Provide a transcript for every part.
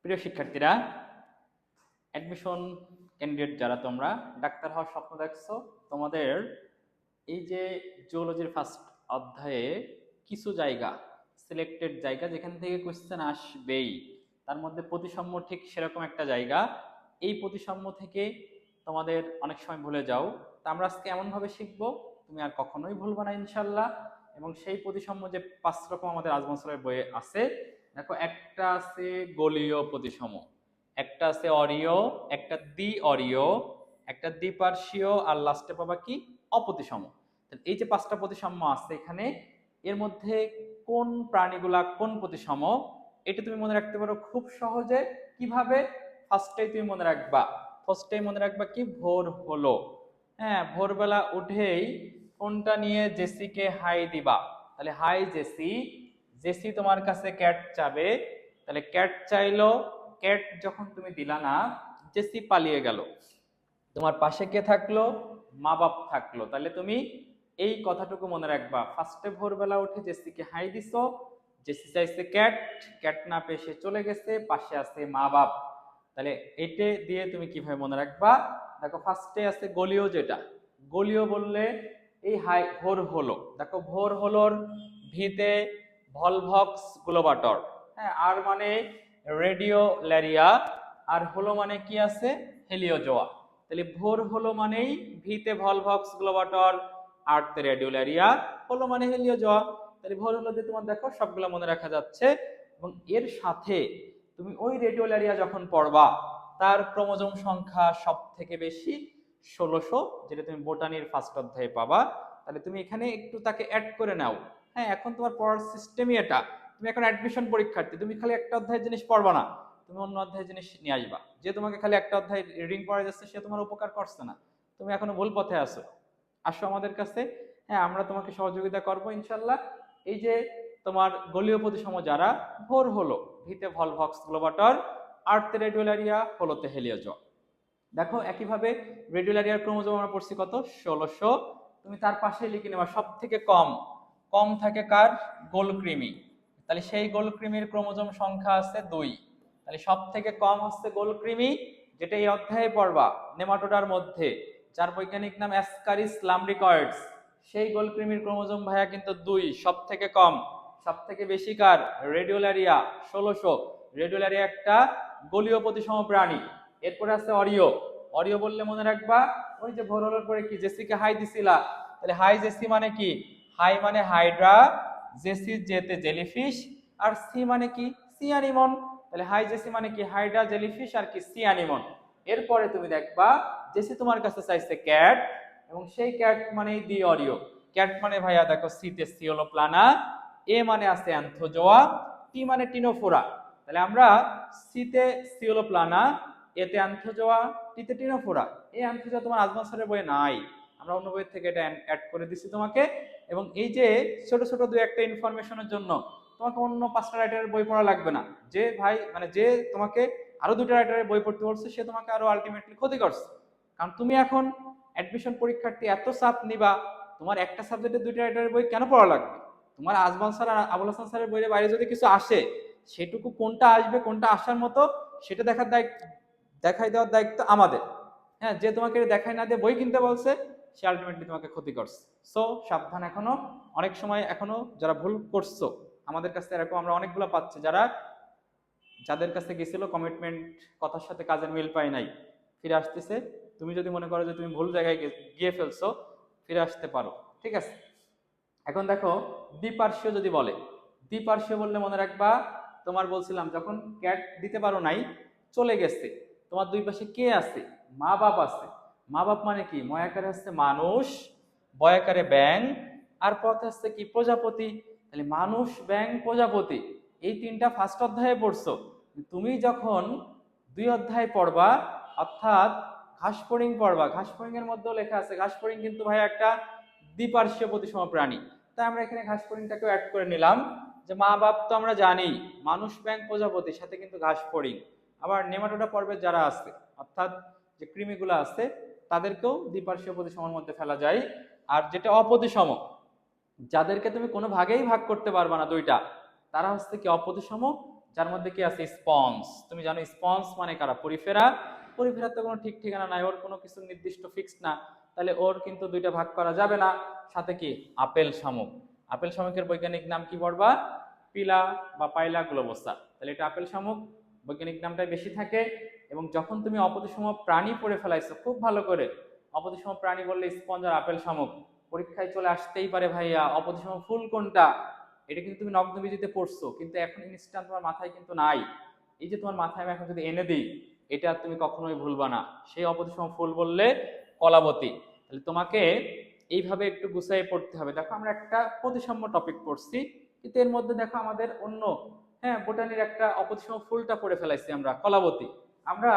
প্রিয় শিক্ষার্থীরা, admission candidate যারা তোমরা ডাক্তার হওয়ার স্বপ্ন দেখছো, তোমাদের এই যে জুওলজির ফার্স্ট অধ্যায়ে কিছু জায়গা, সিলেক্টেড জায়গা যেখান থেকে কোশ্চেন আসবেই, তার মধ্যে প্রতিসাম্য ঠিক সেরকম একটা জায়গা। এই প্রতিসাম্য থেকে তোমাদের অনেক সময় ভুলে যাও, তা আমরা আজকে এমনভাবে শিখবো তুমি আর কখনোই ভুলবা না ইনশাল্লাহ। এবং সেই প্রতিসাম্য যে 5 রকম আমাদের আজমল স্যারের বইয়ে আছে, দেখো একটা আছে গোলীয় প্রতিসম, একটা আছে অরীয়, একটা দ্বি অরীয়, একটা দ্বিপার্শ্বীয়, আর লাস্টে পাবা কি অপ্রতিসম। এই যে 5টা প্রতিসাম্য আছে এখানে, এর মধ্যে কোন প্রাণীগুলা কোন প্রতিসম এটা তুমি মনে রাখতে পারো খুব সহজে। কিভাবে? ফার্স্টেই তুমি মনে রাখবা, ফার্স্টেই মনে রাখবা কি ভোর হলো। হ্যাঁ, ভোরবেলা উঠেই ফোনটা নিয়ে জেসিকে হাই দিবা। তাহলে হাই জেসি, জেসি তোমার কাছে ক্যাট চাবে, তাহলে ক্যাট চাইলো, ক্যাট যখন তুমি দিলা না, জেসি পালিয়ে গেল। তোমার পাশে কে থাকলো? মা বাপ থাকলো। তাহলে তুমি এই কথাটুকু মনে রাখবা, ফার্স্টে ভোরবেলা উঠে জেসিকে হাই দিছো, জেসি চাইছে ক্যাট, ক্যাট না পেয়ে সে চলে গেছে, পাশে আছে মা বাপ। তাহলে এটা দিয়ে তুমি কিভাবে মনে রাখবা? দেখো ফার্স্টে আছে গোলীয়, যেটা গোলীয় বললে এই হাই ভোর হলো, দেখো ভোর হলোর ভিতে ভলভক্স গ্লোবাটর, হ্যাঁ, আর মানে রেডিওল্যারিয়া, আর হলো মানে কি আছে হেলিওজোয়া। তাহলে ভোর হলো মানেই ভিতে ভলভক্স গ্লোবাটর, আর্তে রেডিওল্যারিয়া, হলো মানে হেলিওজোয়া। তাহলে ভোর হলো দিয়ে তোমার দেখো সবগুলো মনে রাখা যাচ্ছে। এবং এর সাথে তুমি ওই রেডিওল্যারিয়া যখন পড়বা, তার ক্রোমোজোম সংখ্যা সব থেকে বেশি 1600, যেটা তুমি বোটানির ফার্স্ট অধ্যায়ে পাবা। তাহলে তুমি এখানে একটু তাকে অ্যাড করে নাও। হ্যাঁ, এখন তোমার পড়ার সিস্টেমই এটা। তুমি এখন অ্যাডমিশন পরীক্ষার্থী, তুমি খালি একটা অধ্যায়ের জিনিস পড়বা না, তুমি অন্য অধ্যায়ের জিনিস নিয়ে আসবা। যে তোমাকে খালি একটা অধ্যায় রিডিং পড়া যাচ্ছে সে তোমার উপকার করছে না, তুমি এখনো ভুল পথে আছো। আসো আমাদের কাছে, হ্যাঁ আমরা তোমাকে সহযোগিতা করব ইনশাল্লাহ। এই যে তোমার গলীয় প্রতিসম যারা, ভোর হলো ভিতে ভলভক্স গ্লোবাটর, আর্তে রেডিওল্যারিয়া, হলোতে হেলিওজোয়া। দেখো একইভাবে রেডিওল্যারিয়ার ক্রোমোজোম আমরা পড়ছি কত? 1600। তুমি তার পাশে লিখে নেবা সব থেকে কম, কম থাকে কার? গোলকৃমি। তাহলে সেই গোলকৃমির ক্রোমোজোম সংখ্যা আছে 2। তাহলে সব থেকে কম হচ্ছে গোলকৃমি, যেটা এই অধ্যায়ে পড়বা নেমাটোডার মধ্যে, যার বৈজ্ঞানিক নাম অ্যাসকারিস লাম্ব্রিকয়েডস। সেই গোলকৃমির ক্রোমোজোম ভাইয়া কিন্তু 2, সব থেকে কম। সব থেকে বেশি কার? রেডিওল্যারিয়া, 1600। রেডিওল্যারিয়া একটা গোলীয় প্রতিসম প্রাণী। এরপরে আছে অরিও, অরিও বললে মনে রাখবা ওই যে ভোর হলোর পরে কি জেসিকে হাই দিছিলা, তাহলে হাই জেসি মানে কি? হাই মানে হাইড্রা, জেসি যেতে জেলিফিশ, আর সি মানে কি? Sea anemone. তাহলে হাই জেসি মানে কি? হাইড্রা, জেলিফিশ, আর কি? Sea anemone. এরপরে তুমি দেখবা জেসি তোমার কাছে চাইছে ক্যাট, এবং সেই ক্যাট মানে দি অরিও। ক্যাট মানে ভাইয়া দেখো সিতে সিওলোপ্লানা, এ মানে আছে অ্যান্থোজোয়া, টি মানে টিনোফোরা। তাহলে আমরা সিতে সিওলোপ্লানা, এতে অ্যান্থোজোয়া, টিতে টিনোফোরা। এই অ্যান্থোজোয়া তোমার আজমল স্যারের বইয়ে নাই, আমরা অন্য বই থেকে এটা অ্যাড করে দিচ্ছি তোমাকে। এবং এই যে ছোট ছোট দু একটা ইনফরমেশনের জন্য তোমাকে অন্য 5টা রাইটারের বই পড়া লাগবে না। যে ভাই মানে যে তোমাকে আরো 2টা রাইটারের বই পড়তে বলছে সে তোমাকে আরো আলটিমেটলি ক্ষতি করছে। কারণ তুমি এখন অ্যাডমিশন পরীক্ষার্থী, এত চাপ নিবা, তোমার একটা সাবজেক্টে 2টা রাইটারের বই কেন পড়া লাগবে? তোমার আজমল স্যার আর আবুল হাসান স্যারের বইয়ের বাইরে যদি কিছু আসে, সেটুকু কোনটা আসবে কোনটা আসার মতো সেটা দেখাই দেওয়ার দায়িত্ব আমাদের। হ্যাঁ, যে তোমাকে দেখাই না দিয়ে বই কিনতে বলছে সে আলটিমেটলি তোমাকে ক্ষতি করছে। সো সাবধান, এখনো অনেক সময়, এখনো যারা ভুল করছো আমাদের কাছে এরকম আমরা অনেকগুলো পাচ্ছি, যাদের কাছে গেছিল কমিটমেন্ট কথার সাথে কাজের মিল পাই নাই, ফিরে আসতেছে। তুমি যদি মনে করো যে তুমি ভুল জায়গায় গিয়ে ফেলছো, ফিরে আসতে পারো, ঠিক আছে? এখন দেখো দ্বিপার্শ্বীয় যদি বলে, দ্বিপার্শ্বীয় বললে মনে রাখবা তোমার বলছিলাম যখন ক্যাট দিতে পারো নাই, চলে গেছে, তোমার দুই পাশে কে আছে? মা বাপ আছে। মা বাপ মানে কি? ময়াকারে হচ্ছে মানুষ, বয়াকারে ব্যাং, আর পথে হচ্ছে কি? প্রজাপতি। তাহলে মানুষ, ব্যাং, প্রজাপতি, এই 3টা ফার্স্ট অধ্যায়ে পড়ছো। তুমি যখন 2 অধ্যায় পড়বা, অর্থাৎ ঘাসফড়িং পড়বা, ঘাসফড়িং এর মধ্যেও লেখা আছে, ঘাসফড়িং কিন্তু ভাই একটা দ্বিপার্শ্বীয় প্রতিসম প্রাণী। তাই আমরা এখানে ঘাসফড়িংটাকেও অ্যাড করে নিলাম। যে মা বাপ তো আমরা জানি, মানুষ, ব্যাং, প্রজাপতির সাথে কিন্তু ঘাসফড়িং। আবার নেমাটোডা পর্বের যারা আছে, অর্থাৎ যে কৃমিগুলো আছে, তাদেরকেও দ্বিপার্শ্বীয় প্রতিসমের মধ্যে ফেলা যায়। আর যেটা অপ্রতিসম, যাদেরকে তুমি কোনো ভাগেই ভাগ করতে পারবা না 2টা, তারা হচ্ছে কি? অপ্রতিসম। যার মধ্যে কি আছে স্পঞ্জ। তুমি জানো স্পঞ্জ মানে কারা? পরিফেরা। পরিফেরার তো কোনো ঠিক ঠিকানা নাই, ওর কোনো কিছু নির্দিষ্ট ফিক্সড না, তাহলে ওর কিন্তু দুইটা ভাগ করা যাবে না। সাথে কি আপেল শামুক। আপেল শামুকের বৈজ্ঞানিক নাম কি পড়বা? পিলা বা পাইলা গ্লোবোসা। তাহলে এটা আপেল শামুক, বৈজ্ঞানিক নামটাই বেশি থাকে। এবং যখন তুমি অপ্রতিসম প্রাণী পড়ে ফেলাইছো খুব ভালো করে, অপ্রতিসম প্রাণী বললে স্পঞ্জ আর আপেল শামুক, পরীক্ষায় চলে আসতেই পারে ভাইয়া অপ্রতিসম ফুল কোনটা। এটা কিন্তু তুমি নগ্নবীজিতে পড়ছো, কিন্তু এখন ইনস্ট্যান্ট তোমার মাথায় কিন্তু নাই। এই যে তোমার মাথায় আমি এখন যদি এনে দিই, এটা আর তুমি কখনোই ভুলবা না। সেই অপ্রতিসম ফুল বললে কলাবতী। তাহলে তোমাকে এইভাবে একটু গুছাই পড়তে হবে। দেখো আমরা একটা প্রতিসাম্য টপিক পড়ছি, কিন্তু এর মধ্যে দেখো আমাদের অন্য, হ্যাঁ, বোটানির একটা অপ্রতিসম ফুলটা পড়ে ফেলাইছি আমরা, কলাবতী। আমরা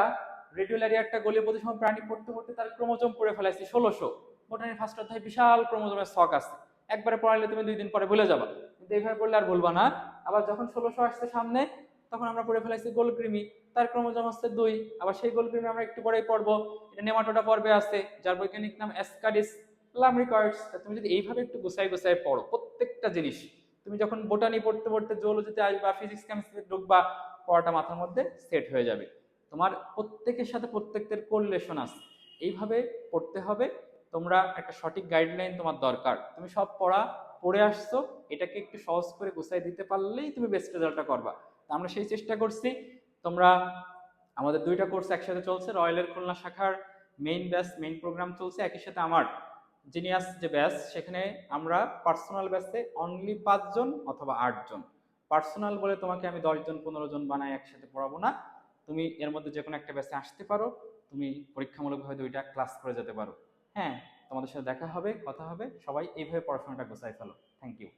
রেডিওলারিয়া একটা গলীয় প্রতিসম প্রাণী পড়তে পড়তে তার ক্রোমোজোম পড়ে ফেলাইছি 1600। বোটানির ফার্স্ট অধ্যায় বিশাল ক্রোমোজোমের ছক আছে, একবারে পড়াইলে তুমি 2 দিন পরে ভুলে যাবা, কিন্তু এইভাবে পড়লে আর ভুলবা না। আবার যখন 1600 আসছে সামনে, তখন আমরা পড়ে ফেলাইছি গোলকৃমি, তার ক্রোমোজোম হচ্ছে 2। আবার সেই গোলকৃমি আমরা একটু পরেই পড়বো, এটা নেমাটোডা পর্বে আছে, যার বৈজ্ঞানিক নাম অ্যাসকারিস লামিকয়েডস। তুমি যদি এইভাবে একটু গুছাই গুছাই পড়ো প্রত্যেকটা জিনিস, তুমি যখন বোটানি পড়তে পড়তে জুওলজিতে আসবা, ফিজিক্স কেমিস্ট্রিতে ঢুকবা, পড়াটা মাথার মধ্যে সেট হয়ে যাবে। তোমার প্রত্যেকের সাথে প্রত্যেকের কোরিলেশন আছে, এইভাবে পড়তে হবে। তোমরা একটা সঠিক গাইডলাইন তোমার দরকার। তুমি সব পড়া পড়ে আসছো, এটাকে একটু সহজ করে গুছাই দিতে পারলেই তুমি বেস্ট রেজাল্টটা করবা। আমরা সেই চেষ্টা করছি। তোমরা, আমাদের 2টা কোর্স একসাথে চলছে, রয়্যালের খুলনা শাখার মেইন ব্যাচ, মেইন প্রোগ্রাম চলছে, একই সাথে আমার জিনিয়াস যে ব্যাচ, সেখানে আমরা পার্সোনাল ব্যাচে অনলি 5 জন অথবা 8 জন। পার্সোনাল বলে তোমাকে আমি 10 জন 15 জন বানাই একসাথে পড়াবো না। তুমি এর মধ্যে যে কোনো একটা ব্যাচে আসতে পারো, তুমি পরীক্ষামূলকভাবে 2টা ক্লাস করে যেতে পারো। হ্যাঁ, তোমাদের সাথে দেখা হবে, কথা হবে। সবাই এইভাবে পড়াশোনাটা গোছাই ফেলো। Thank you.